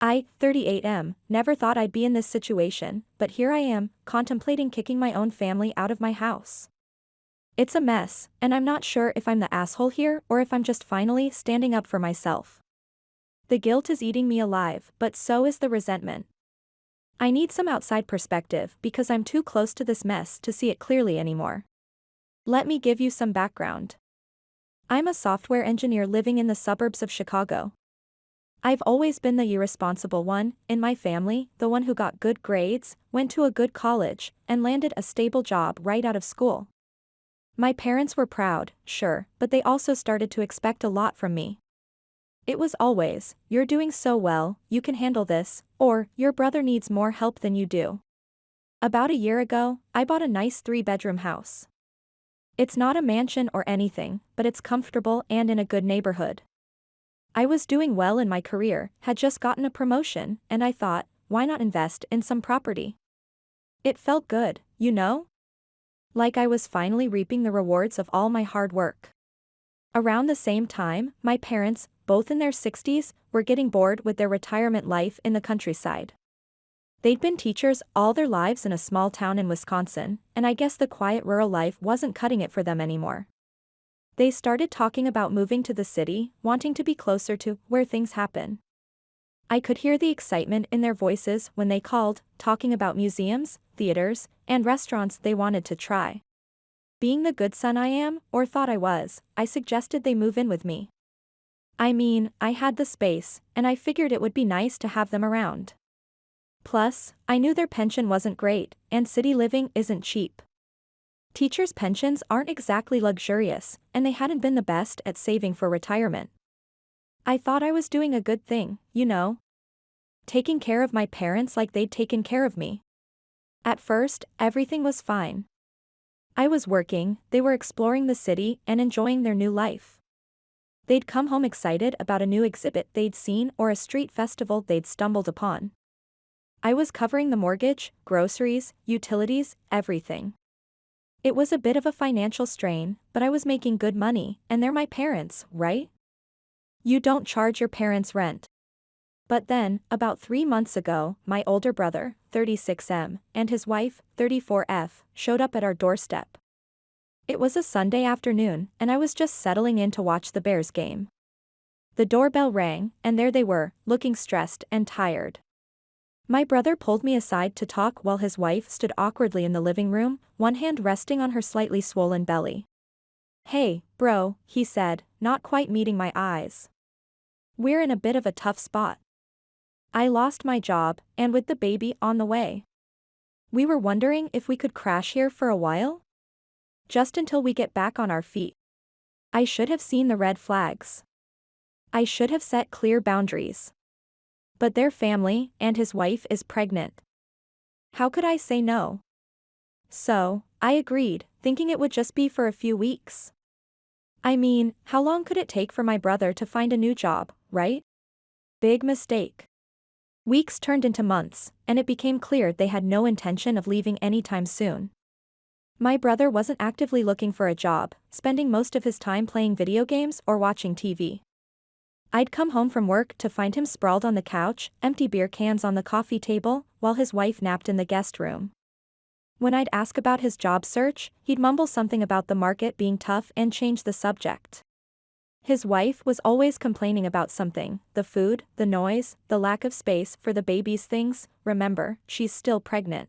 I, 38 never thought I'd be in this situation, but here I am, contemplating kicking my own family out of my house. It's a mess, and I'm not sure if I'm the asshole here or if I'm just finally standing up for myself. The guilt is eating me alive, but so is the resentment. I need some outside perspective because I'm too close to this mess to see it clearly anymore. Let me give you some background. I'm a software engineer living in the suburbs of Chicago. I've always been the irresponsible one in my family, the one who got good grades, went to a good college, and landed a stable job right out of school. My parents were proud, sure, but they also started to expect a lot from me. It was always, "You're doing so well, you can handle this," or "Your brother needs more help than you do." About a year ago, I bought a nice 3-bedroom house. It's not a mansion or anything, but it's comfortable and in a good neighborhood. I was doing well in my career, had just gotten a promotion, and I thought, why not invest in some property? It felt good, you know? Like I was finally reaping the rewards of all my hard work. Around the same time, my parents, both in their 60s, were getting bored with their retirement life in the countryside. They'd been teachers all their lives in a small town in Wisconsin, and I guess the quiet rural life wasn't cutting it for them anymore. They started talking about moving to the city, wanting to be closer to where things happen. I could hear the excitement in their voices when they called, talking about museums, theaters, and restaurants they wanted to try. Being the good son I am, or thought I was, I suggested they move in with me. I mean, I had the space, and I figured it would be nice to have them around. Plus, I knew their pension wasn't great, and city living isn't cheap. Teachers' pensions aren't exactly luxurious, and they hadn't been the best at saving for retirement. I thought I was doing a good thing, you know? Taking care of my parents like they'd taken care of me. At first, everything was fine. I was working, they were exploring the city and enjoying their new life. They'd come home excited about a new exhibit they'd seen or a street festival they'd stumbled upon. I was covering the mortgage, groceries, utilities, everything. It was a bit of a financial strain, but I was making good money, and they're my parents, right? You don't charge your parents rent. But then, about 3 months ago, my older brother, 36 and his wife, 34 showed up at our doorstep. It was a Sunday afternoon, and I was just settling in to watch the Bears game. The doorbell rang, and there they were, looking stressed and tired. My brother pulled me aside to talk while his wife stood awkwardly in the living room, one hand resting on her slightly swollen belly. "Hey, bro," he said, not quite meeting my eyes. "We're in a bit of a tough spot. I lost my job, and with the baby on the way. We were wondering if we could crash here for a while? Just until we get back on our feet. I should have seen the red flags. I should have set clear boundaries. But their family, and his wife is pregnant. How could I say no? So, I agreed, thinking it would just be for a few weeks. I mean, how long could it take for my brother to find a new job, right? Big mistake. Weeks turned into months, and it became clear they had no intention of leaving anytime soon. My brother wasn't actively looking for a job, spending most of his time playing video games or watching TV. I'd come home from work to find him sprawled on the couch, empty beer cans on the coffee table, while his wife napped in the guest room. When I'd ask about his job search, he'd mumble something about the market being tough and change the subject. His wife was always complaining about something, the food, the noise, the lack of space for the baby's things. Remember, she's still pregnant.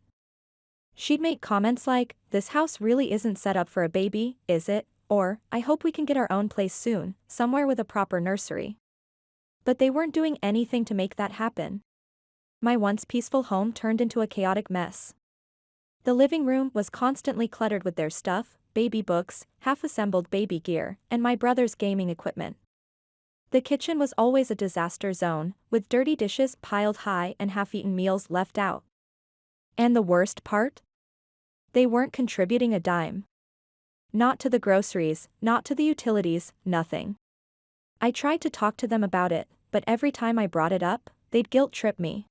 She'd make comments like, "This house really isn't set up for a baby, is it?" Or, "I hope we can get our own place soon, somewhere with a proper nursery." But they weren't doing anything to make that happen. My once peaceful home turned into a chaotic mess. The living room was constantly cluttered with their stuff, baby books, half-assembled baby gear, and my brother's gaming equipment. The kitchen was always a disaster zone, with dirty dishes piled high and half-eaten meals left out. And the worst part? They weren't contributing a dime. Not to the groceries, not to the utilities, nothing. I tried to talk to them about it, but every time I brought it up, they'd guilt-trip me.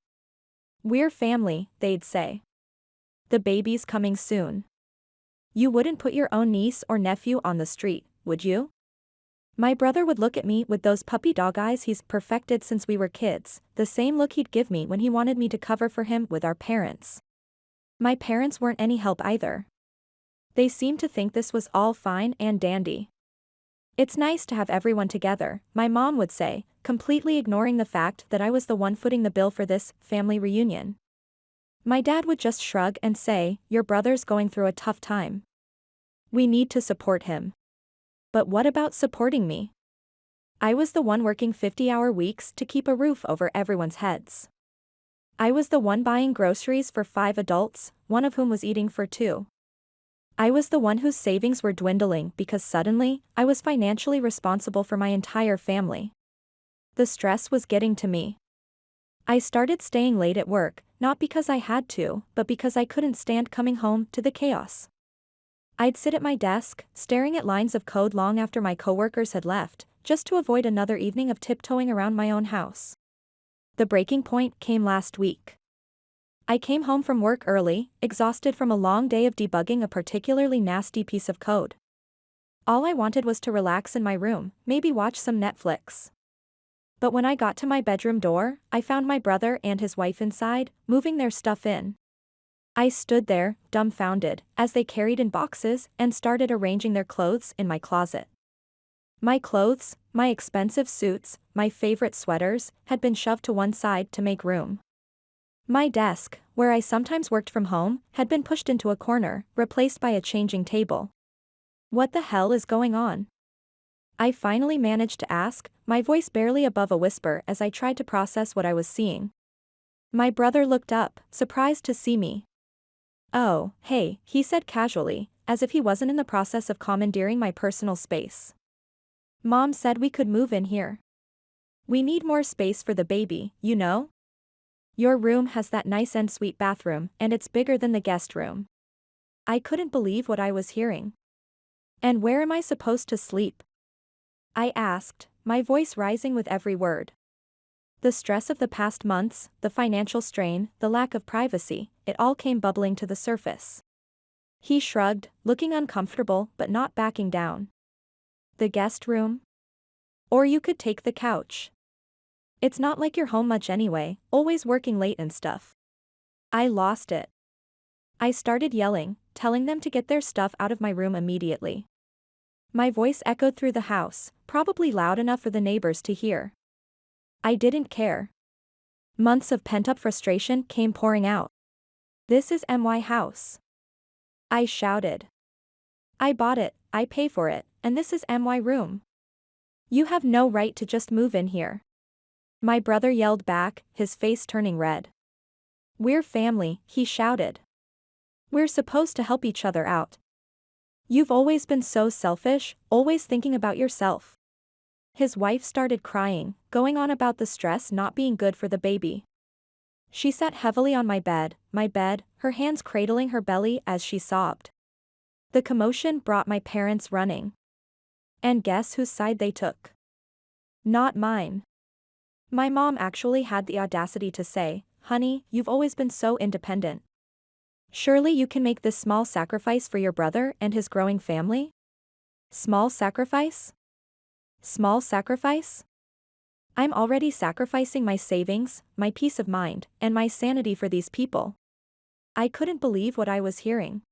"We're family," they'd say. "The baby's coming soon. You wouldn't put your own niece or nephew on the street, would you?" My brother would look at me with those puppy dog eyes he's perfected since we were kids, the same look he'd give me when he wanted me to cover for him with our parents. My parents weren't any help either. They seemed to think this was all fine and dandy. It's nice to have everyone together, my mom would say, completely ignoring the fact that I was the one footing the bill for this family reunion. My dad would just shrug and say, "Your brother's going through a tough time. We need to support him." But what about supporting me? I was the one working 50-hour weeks to keep a roof over everyone's heads. I was the one buying groceries for 5 adults, one of whom was eating for 2. I was the one whose savings were dwindling because suddenly, I was financially responsible for my entire family. The stress was getting to me. I started staying late at work, not because I had to, but because I couldn't stand coming home to the chaos. I'd sit at my desk, staring at lines of code long after my coworkers had left, just to avoid another evening of tiptoeing around my own house. The breaking point came last week. I came home from work early, exhausted from a long day of debugging a particularly nasty piece of code. All I wanted was to relax in my room, maybe watch some Netflix. But when I got to my bedroom door, I found my brother and his wife inside, moving their stuff in. I stood there, dumbfounded, as they carried in boxes and started arranging their clothes in my closet. My clothes, my expensive suits, my favorite sweaters, had been shoved to one side to make room. My desk, where I sometimes worked from home, had been pushed into a corner, replaced by a changing table. What the hell is going on? I finally managed to ask, my voice barely above a whisper as I tried to process what I was seeing. My brother looked up, surprised to see me. "Oh, hey," he said casually, as if he wasn't in the process of commandeering my personal space. "Mom said we could move in here. We need more space for the baby, you know? Your room has that nice ensuite bathroom, and it's bigger than the guest room." I couldn't believe what I was hearing. "And where am I supposed to sleep?" I asked, my voice rising with every word. The stress of the past months, the financial strain, the lack of privacy, it all came bubbling to the surface. He shrugged, looking uncomfortable but not backing down. "The guest room? Or you could take the couch. It's not like you're home much anyway, always working late and stuff." I lost it. I started yelling, telling them to get their stuff out of my room immediately. My voice echoed through the house, probably loud enough for the neighbors to hear. I didn't care. Months of pent-up frustration came pouring out. "This is my house," I shouted. "I bought it, I pay for it, and this is my room. You have no right to just move in here." My brother yelled back, his face turning red. "We're family," he shouted. "We're supposed to help each other out. You've always been so selfish, always thinking about yourself." His wife started crying, going on about the stress not being good for the baby. She sat heavily on my bed, her hands cradling her belly as she sobbed. The commotion brought my parents running. And guess whose side they took? Not mine. My mom actually had the audacity to say, "Honey, you've always been so independent. Surely you can make this small sacrifice for your brother and his growing family?" Small sacrifice? Small sacrifice? I'm already sacrificing my savings, my peace of mind, and my sanity for these people. I couldn't believe what I was hearing.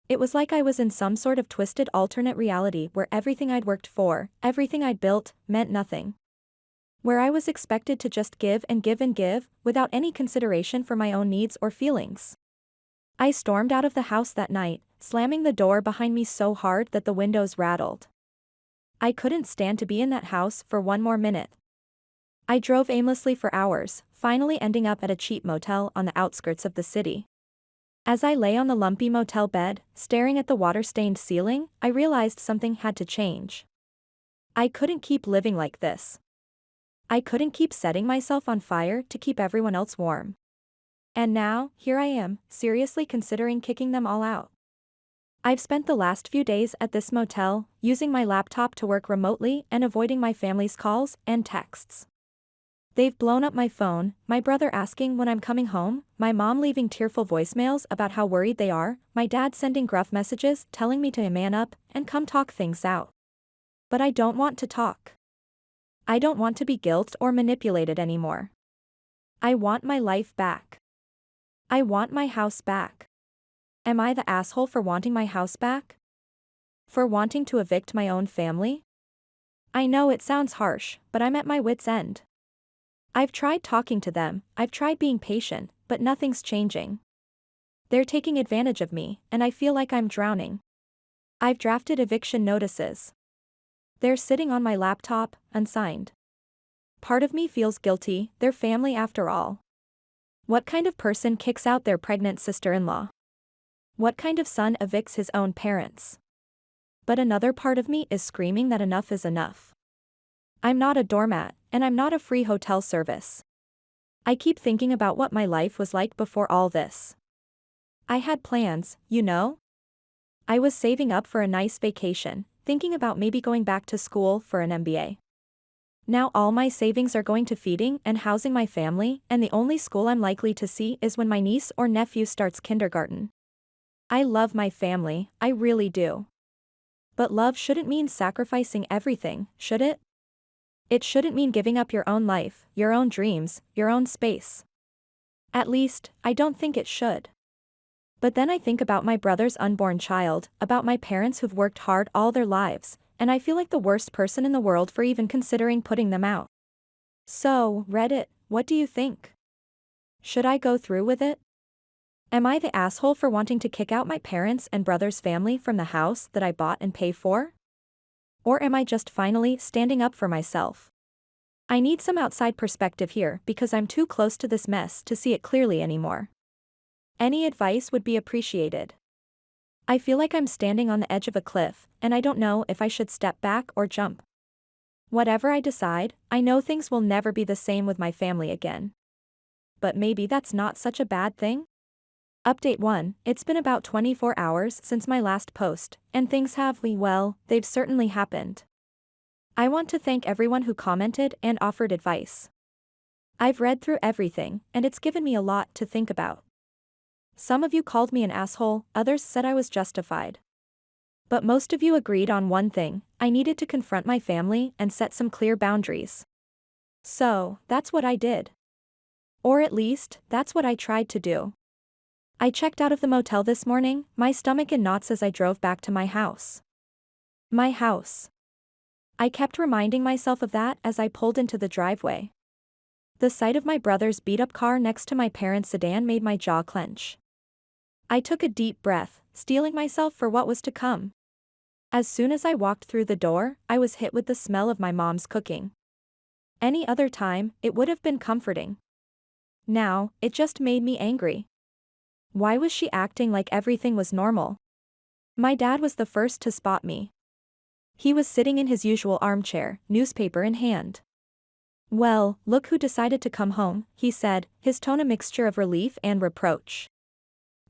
It was like I was in some sort of twisted alternate reality where everything I'd worked for, everything I'd built, meant nothing. Where I was expected to just give and give and give, without any consideration for my own needs or feelings. I stormed out of the house that night, slamming the door behind me so hard that the windows rattled. I couldn't stand to be in that house for one more minute. I drove aimlessly for hours, finally ending up at a cheap motel on the outskirts of the city. As I lay on the lumpy motel bed, staring at the water-stained ceiling, I realized something had to change. I couldn't keep living like this. I couldn't keep setting myself on fire to keep everyone else warm. And now, here I am, seriously considering kicking them all out. I've spent the last few days at this motel, using my laptop to work remotely and avoiding my family's calls and texts. They've blown up my phone, my brother asking when I'm coming home, my mom leaving tearful voicemails about how worried they are, my dad sending gruff messages telling me to man up and come talk things out. But I don't want to talk. I don't want to be guilt or manipulated anymore. I want my life back. I want my house back. Am I the asshole for wanting my house back? For wanting to evict my own family? I know it sounds harsh, but I'm at my wit's end. I've tried talking to them, I've tried being patient, but nothing's changing. They're taking advantage of me, and I feel like I'm drowning. I've drafted eviction notices. They're sitting on my laptop, unsigned. Part of me feels guilty, they're family after all. What kind of person kicks out their pregnant sister-in-law? What kind of son evicts his own parents? But another part of me is screaming that enough is enough. I'm not a doormat, and I'm not a free hotel service. I keep thinking about what my life was like before all this. I had plans, you know? I was saving up for a nice vacation, thinking about maybe going back to school for an MBA. Now all my savings are going to feeding and housing my family, and the only school I'm likely to see is when my niece or nephew starts kindergarten. I love my family, I really do. But love shouldn't mean sacrificing everything, should it? It shouldn't mean giving up your own life, your own dreams, your own space. At least, I don't think it should. But then I think about my brother's unborn child, about my parents who've worked hard all their lives, and I feel like the worst person in the world for even considering putting them out. So, Reddit, what do you think? Should I go through with it? Am I the asshole for wanting to kick out my parents' and brother's family from the house that I bought and pay for? Or am I just finally standing up for myself? I need some outside perspective here because I'm too close to this mess to see it clearly anymore. Any advice would be appreciated. I feel like I'm standing on the edge of a cliff, and I don't know if I should step back or jump. Whatever I decide, I know things will never be the same with my family again. But maybe that's not such a bad thing? Update 1, it's been about 24 hours since my last post, and things have, well, they've certainly happened. I want to thank everyone who commented and offered advice. I've read through everything, and it's given me a lot to think about. Some of you called me an asshole, others said I was justified. But most of you agreed on one thing: I needed to confront my family and set some clear boundaries. So, that's what I did. Or at least, that's what I tried to do. I checked out of the motel this morning, my stomach in knots as I drove back to my house. My house. I kept reminding myself of that as I pulled into the driveway. The sight of my brother's beat-up car next to my parents' sedan made my jaw clench. I took a deep breath, steeling myself for what was to come. As soon as I walked through the door, I was hit with the smell of my mom's cooking. Any other time, it would have been comforting. Now, it just made me angry. Why was she acting like everything was normal? My dad was the first to spot me. He was sitting in his usual armchair, newspaper in hand. "Well, look who decided to come home," he said, his tone a mixture of relief and reproach.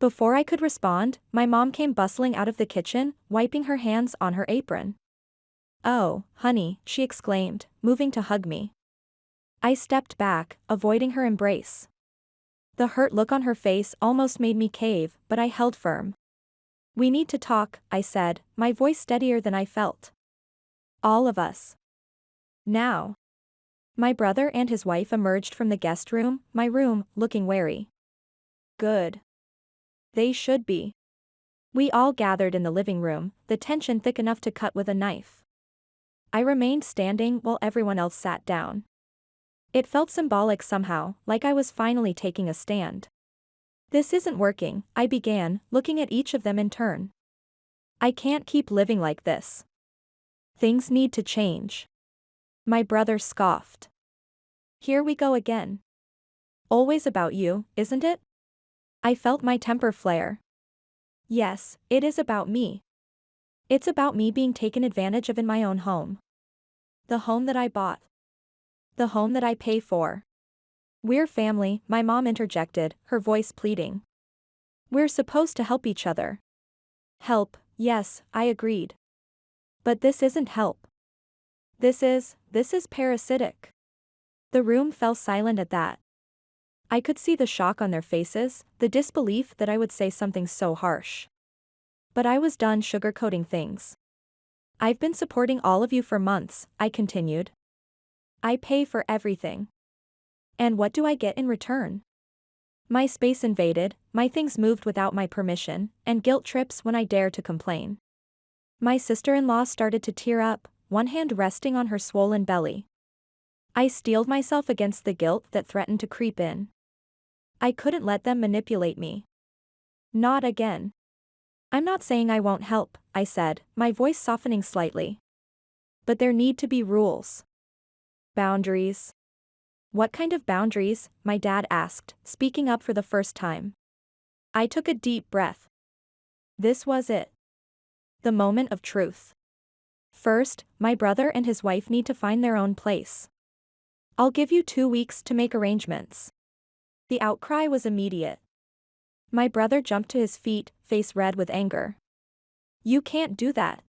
Before I could respond, my mom came bustling out of the kitchen, wiping her hands on her apron. "Oh, honey," she exclaimed, moving to hug me. I stepped back, avoiding her embrace. The hurt look on her face almost made me cave, but I held firm. "We need to talk," I said, my voice steadier than I felt. "All of us. Now." My brother and his wife emerged from the guest room, my room, looking wary. Good. They should be. We all gathered in the living room, the tension thick enough to cut with a knife. I remained standing while everyone else sat down. It felt symbolic somehow, like I was finally taking a stand. "This isn't working," I began, looking at each of them in turn. "I can't keep living like this. Things need to change." My brother scoffed. "Here we go again. Always about you, isn't it?" I felt my temper flare. "Yes, it is about me. It's about me being taken advantage of in my own home. The home that I bought. The home that I pay for." "We're family," my mom interjected, her voice pleading. "We're supposed to help each other." "Help, yes," I agreed. "But this isn't help. This is parasitic." The room fell silent at that. I could see the shock on their faces, the disbelief that I would say something so harsh. But I was done sugarcoating things. I've been supporting all of you for months, I continued. I pay for everything. And what do I get in return? My space invaded, my things moved without my permission, and guilt trips when I dare to complain. My sister-in-law started to tear up, one hand resting on her swollen belly. I steeled myself against the guilt that threatened to creep in. I couldn't let them manipulate me. Not again. I'm not saying I won't help, I said, my voice softening slightly. But there need to be rules. Boundaries. What kind of boundaries? My dad asked, speaking up for the first time. I took a deep breath. This was it. The moment of truth. First, my brother and his wife need to find their own place. I'll give you 2 weeks to make arrangements. The outcry was immediate. My brother jumped to his feet, face red with anger. You can't do that.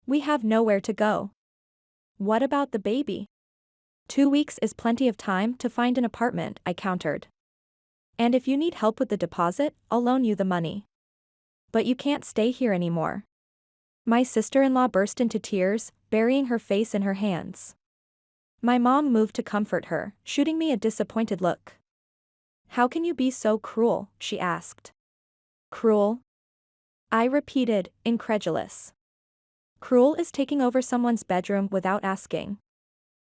We have nowhere to go. What about the baby? 2 weeks is plenty of time to find an apartment, I countered. And if you need help with the deposit, I'll loan you the money. But you can't stay here anymore. My sister-in-law burst into tears, burying her face in her hands. My mom moved to comfort her, shooting me a disappointed look. How can you be so cruel? She asked. Cruel? I repeated, incredulous. Cruel is taking over someone's bedroom without asking.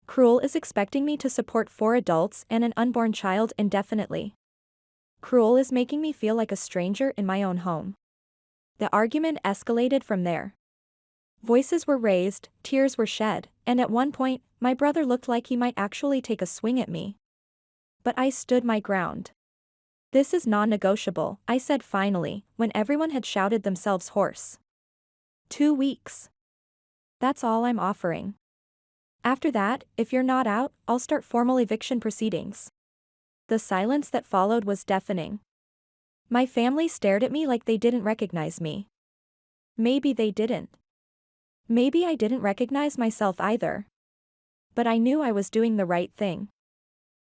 Cruel is expecting me to support 4 adults and an unborn child indefinitely. Cruel is making me feel like a stranger in my own home. The argument escalated from there. Voices were raised, tears were shed, and at one point, my brother looked like he might actually take a swing at me. But I stood my ground. This is non-negotiable, I said finally, when everyone had shouted themselves hoarse. 2 weeks. That's all I'm offering. After that, if you're not out, I'll start formal eviction proceedings. The silence that followed was deafening. My family stared at me like they didn't recognize me. Maybe they didn't. Maybe I didn't recognize myself either. But I knew I was doing the right thing.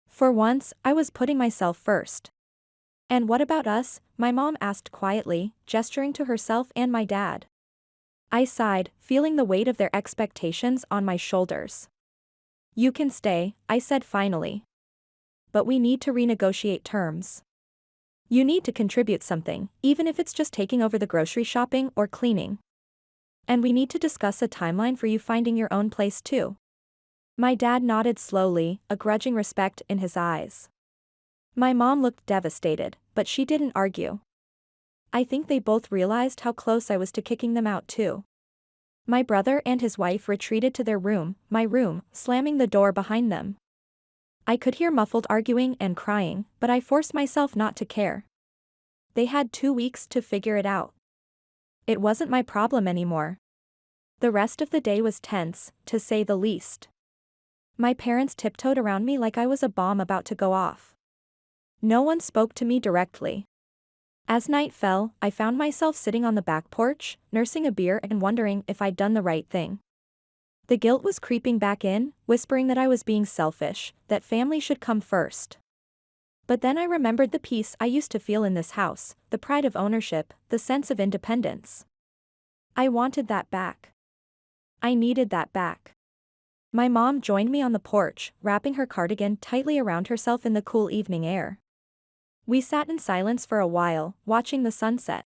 For once, I was putting myself first. And what about us? My mom asked quietly, gesturing to herself and my dad. I sighed, feeling the weight of their expectations on my shoulders. You can stay, I said finally. But we need to renegotiate terms. You need to contribute something, even if it's just taking over the grocery shopping or cleaning. And we need to discuss a timeline for you finding your own place too. My dad nodded slowly, a grudging respect in his eyes. My mom looked devastated, but she didn't argue. I think they both realized how close I was to kicking them out too. My brother and his wife retreated to their room, my room, slamming the door behind them. I could hear muffled arguing and crying, but I forced myself not to care. They had 2 weeks to figure it out. It wasn't my problem anymore. The rest of the day was tense, to say the least. My parents tiptoed around me like I was a bomb about to go off. No one spoke to me directly. As night fell, I found myself sitting on the back porch, nursing a beer and wondering if I'd done the right thing. The guilt was creeping back in, whispering that I was being selfish, that family should come first. But then I remembered the peace I used to feel in this house, the pride of ownership, the sense of independence. I wanted that back. I needed that back. My mom joined me on the porch, wrapping her cardigan tightly around herself in the cool evening air. We sat in silence for a while, watching the sunset.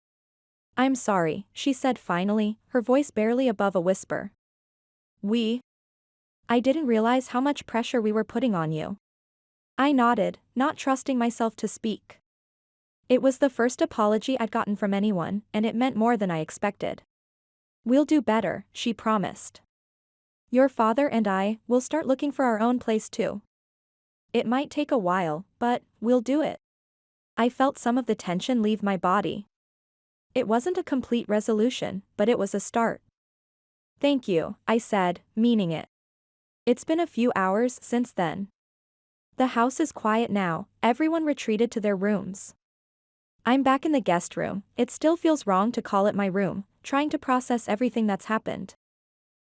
I'm sorry, she said finally, her voice barely above a whisper. I didn't realize how much pressure we were putting on you. I nodded, not trusting myself to speak. It was the first apology I'd gotten from anyone, and it meant more than I expected. We'll do better, she promised. Your father and I will start looking for our own place too. It might take a while, but we'll do it. I felt some of the tension leave my body. It wasn't a complete resolution, but it was a start. Thank you, I said, meaning it. It's been a few hours since then. The house is quiet now, everyone retreated to their rooms. I'm back in the guest room, it still feels wrong to call it my room, trying to process everything that's happened.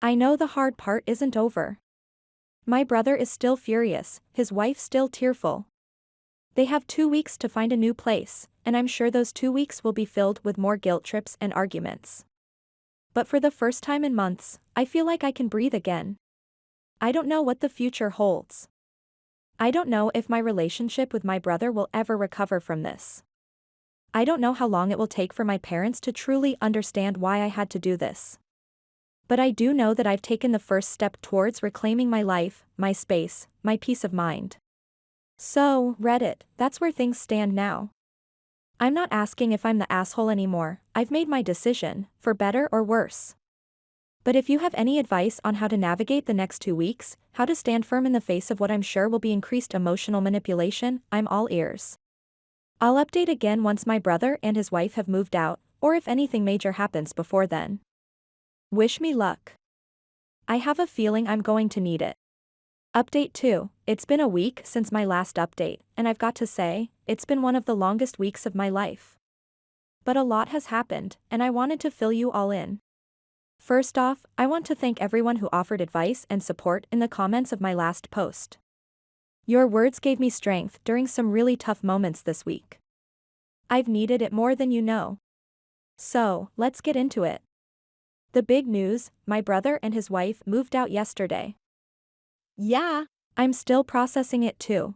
I know the hard part isn't over. My brother is still furious, his wife still tearful. They have 2 weeks to find a new place, and I'm sure those 2 weeks will be filled with more guilt trips and arguments. But for the first time in months, I feel like I can breathe again. I don't know what the future holds. I don't know if my relationship with my brother will ever recover from this. I don't know how long it will take for my parents to truly understand why I had to do this. But I do know that I've taken the first step towards reclaiming my life, my space, my peace of mind. So, Reddit, that's where things stand now. I'm not asking if I'm the asshole anymore. I've made my decision, for better or worse. But if you have any advice on how to navigate the next 2 weeks, how to stand firm in the face of what I'm sure will be increased emotional manipulation, I'm all ears. I'll update again once my brother and his wife have moved out, or if anything major happens before then. Wish me luck. I have a feeling I'm going to need it. Update 2. It's been a week since my last update, and I've got to say, it's been one of the longest weeks of my life. But a lot has happened, and I wanted to fill you all in. First off, I want to thank everyone who offered advice and support in the comments of my last post. Your words gave me strength during some really tough moments this week. I've needed it more than you know. So, let's get into it. The big news, my brother and his wife moved out yesterday. Yeah, I'm still processing it too.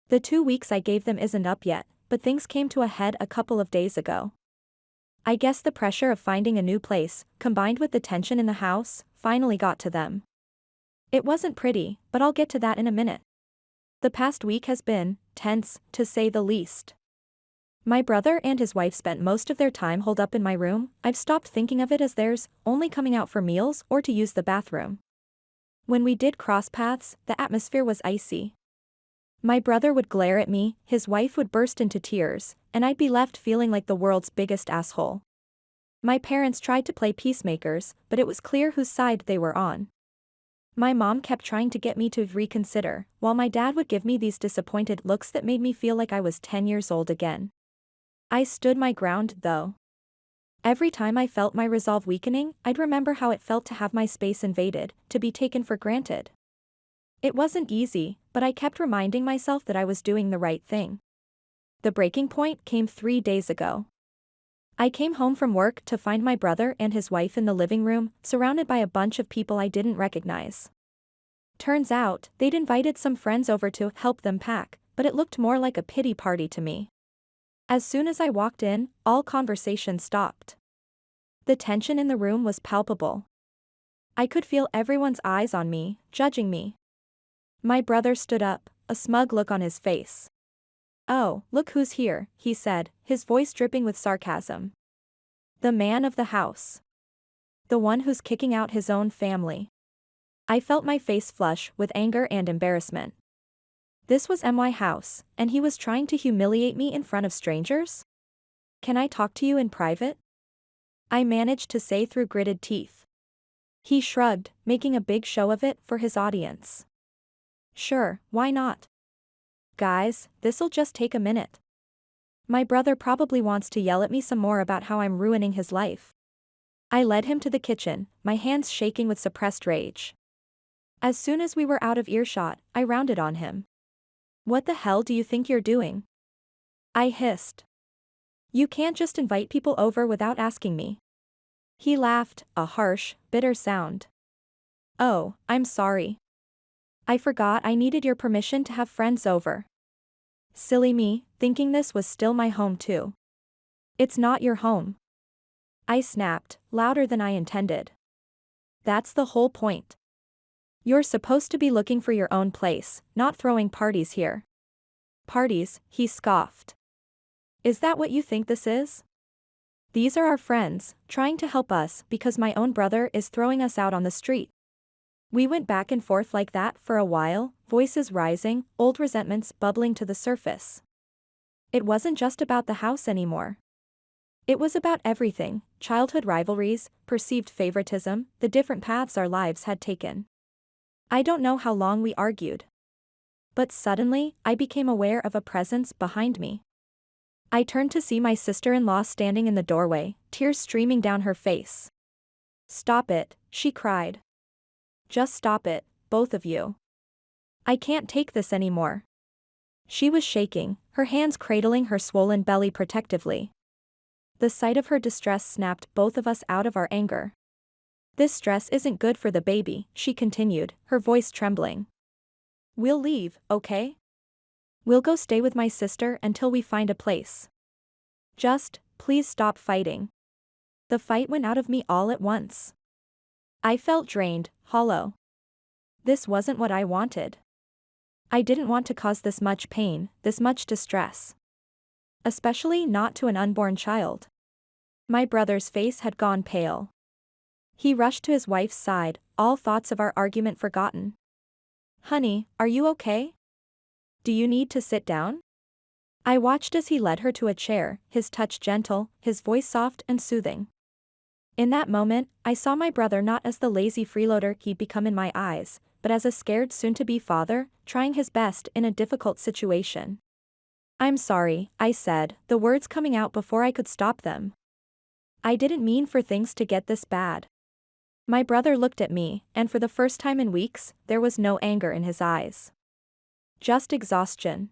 The 2 weeks I gave them isn't up yet, but things came to a head a couple of days ago. I guess the pressure of finding a new place, combined with the tension in the house, finally got to them. It wasn't pretty, but I'll get to that in a minute. The past week has been tense, to say the least. My brother and his wife spent most of their time holed up in my room. I've stopped thinking of it as theirs, only coming out for meals or to use the bathroom. When we did cross paths, the atmosphere was icy. My brother would glare at me, his wife would burst into tears, and I'd be left feeling like the world's biggest asshole. My parents tried to play peacemakers, but it was clear whose side they were on. My mom kept trying to get me to reconsider, while my dad would give me these disappointed looks that made me feel like I was 10 years old again. I stood my ground, though. Every time I felt my resolve weakening, I'd remember how it felt to have my space invaded, to be taken for granted. It wasn't easy, but I kept reminding myself that I was doing the right thing. The breaking point came 3 days ago. I came home from work to find my brother and his wife in the living room, surrounded by a bunch of people I didn't recognize. Turns out, they'd invited some friends over to help them pack, but it looked more like a pity party to me. As soon as I walked in, all conversation stopped. The tension in the room was palpable. I could feel everyone's eyes on me, judging me. My brother stood up, a smug look on his face. "Oh, look who's here," he said, his voice dripping with sarcasm. "The man of the house. The one who's kicking out his own family." I felt my face flush with anger and embarrassment. This was my house, and he was trying to humiliate me in front of strangers? "Can I talk to you in private?" I managed to say through gritted teeth. He shrugged, making a big show of it for his audience. "Sure, why not? Guys, this'll just take a minute. My brother probably wants to yell at me some more about how I'm ruining his life." I led him to the kitchen, my hands shaking with suppressed rage. As soon as we were out of earshot, I rounded on him. "What the hell do you think you're doing?" I hissed. "You can't just invite people over without asking me." He laughed, a harsh, bitter sound. "Oh, I'm sorry. I forgot I needed your permission to have friends over." Silly me, thinking this was still my home too. "It's not your home." I snapped, louder than I intended. "That's the whole point. You're supposed to be looking for your own place, not throwing parties here." "Parties," he scoffed. "Is that what you think this is? These are our friends, trying to help us because my own brother is throwing us out on the street." We went back and forth like that for a while, voices rising, old resentments bubbling to the surface. It wasn't just about the house anymore. It was about everything: childhood rivalries, perceived favoritism, the different paths our lives had taken. I don't know how long we argued. But suddenly, I became aware of a presence behind me. I turned to see my sister-in-law standing in the doorway, tears streaming down her face. "Stop it," she cried. "Just stop it, both of you. I can't take this anymore." She was shaking, her hands cradling her swollen belly protectively. The sight of her distress snapped both of us out of our anger. This stress isn't good for the baby, she continued, her voice trembling. We'll leave, okay? We'll go stay with my sister until we find a place. Just, please stop fighting. The fight went out of me all at once. I felt drained, hollow. This wasn't what I wanted. I didn't want to cause this much pain, this much distress. Especially not to an unborn child. My brother's face had gone pale. He rushed to his wife's side, all thoughts of our argument forgotten. Honey, are you okay? Do you need to sit down? I watched as he led her to a chair, his touch gentle, his voice soft and soothing. In that moment, I saw my brother not as the lazy freeloader he'd become in my eyes, but as a scared soon-to-be father, trying his best in a difficult situation. I'm sorry, I said, the words coming out before I could stop them. I didn't mean for things to get this bad. My brother looked at me, and for the first time in weeks, there was no anger in his eyes. Just exhaustion.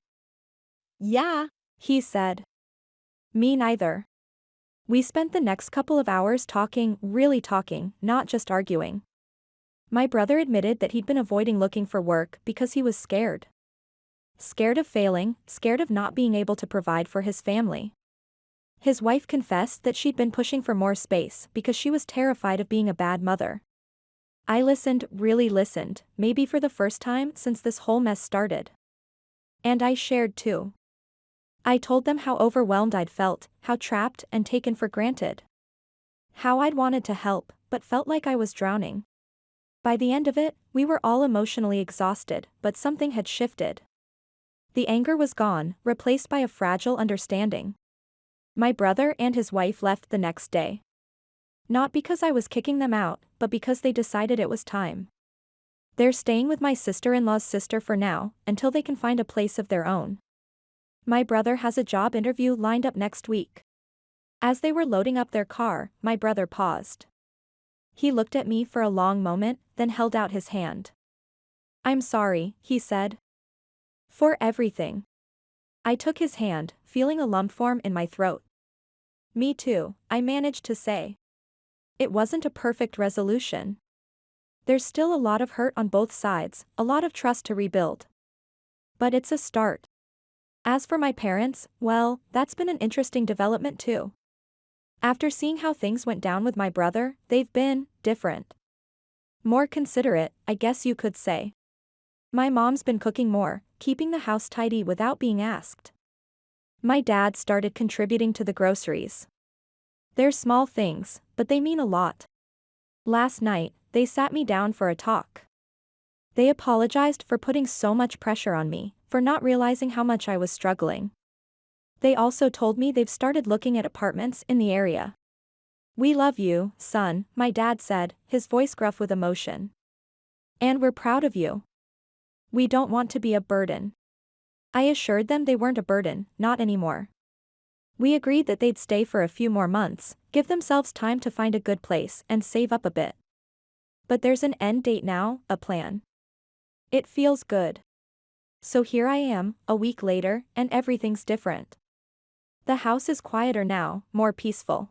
Yeah, he said. Me neither. We spent the next couple of hours talking, really talking, not just arguing. My brother admitted that he'd been avoiding looking for work because he was scared. Scared of failing, scared of not being able to provide for his family. His wife confessed that she'd been pushing for more space because she was terrified of being a bad mother. I listened, really listened, maybe for the first time since this whole mess started. And I shared too. I told them how overwhelmed I'd felt, how trapped and taken for granted. How I'd wanted to help, but felt like I was drowning. By the end of it, we were all emotionally exhausted, but something had shifted. The anger was gone, replaced by a fragile understanding. My brother and his wife left the next day. Not because I was kicking them out, but because they decided it was time. They're staying with my sister-in-law's sister for now, until they can find a place of their own. My brother has a job interview lined up next week. As they were loading up their car, my brother paused. He looked at me for a long moment, then held out his hand. I'm sorry, he said. For everything. I took his hand, feeling a lump form in my throat. Me too, I managed to say. It wasn't a perfect resolution. There's still a lot of hurt on both sides, a lot of trust to rebuild. But it's a start. As for my parents, well, that's been an interesting development too. After seeing how things went down with my brother, they've been different. More considerate, I guess you could say. My mom's been cooking more, keeping the house tidy without being asked. My dad started contributing to the groceries. They're small things, but they mean a lot. Last night, they sat me down for a talk. They apologized for putting so much pressure on me, for not realizing how much I was struggling. They also told me they've started looking at apartments in the area. We love you, son, my dad said, his voice gruff with emotion. And we're proud of you. We don't want to be a burden. I assured them they weren't a burden, not anymore. We agreed that they'd stay for a few more months, give themselves time to find a good place and save up a bit. But there's an end date now, a plan. It feels good. So here I am, a week later, and everything's different. The house is quieter now, more peaceful.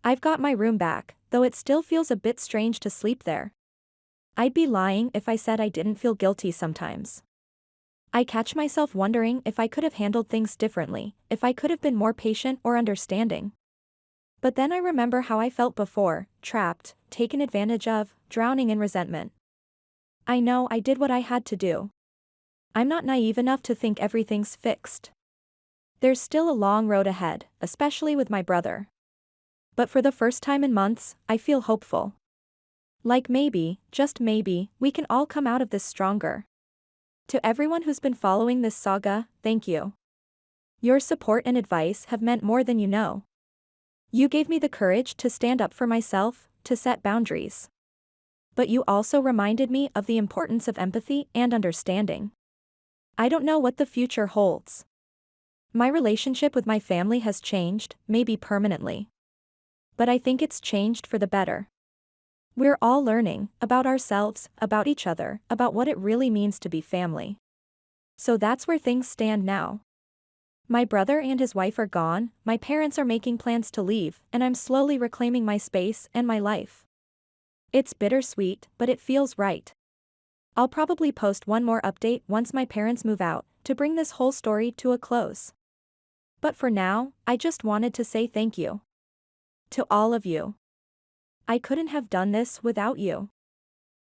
I've got my room back, though it still feels a bit strange to sleep there. I'd be lying if I said I didn't feel guilty sometimes. I catch myself wondering if I could have handled things differently, if I could have been more patient or understanding. But then I remember how I felt before, trapped, taken advantage of, drowning in resentment. I know I did what I had to do. I'm not naive enough to think everything's fixed. There's still a long road ahead, especially with my brother. But for the first time in months, I feel hopeful. Like maybe, just maybe, we can all come out of this stronger. To everyone who's been following this saga, thank you. Your support and advice have meant more than you know. You gave me the courage to stand up for myself, to set boundaries. But you also reminded me of the importance of empathy and understanding. I don't know what the future holds. My relationship with my family has changed, maybe permanently. But I think it's changed for the better. We're all learning, about ourselves, about each other, about what it really means to be family. So that's where things stand now. My brother and his wife are gone, my parents are making plans to leave, and I'm slowly reclaiming my space and my life. It's bittersweet, but it feels right. I'll probably post one more update once my parents move out, to bring this whole story to a close. But for now, I just wanted to say thank you. To all of you. I couldn't have done this without you.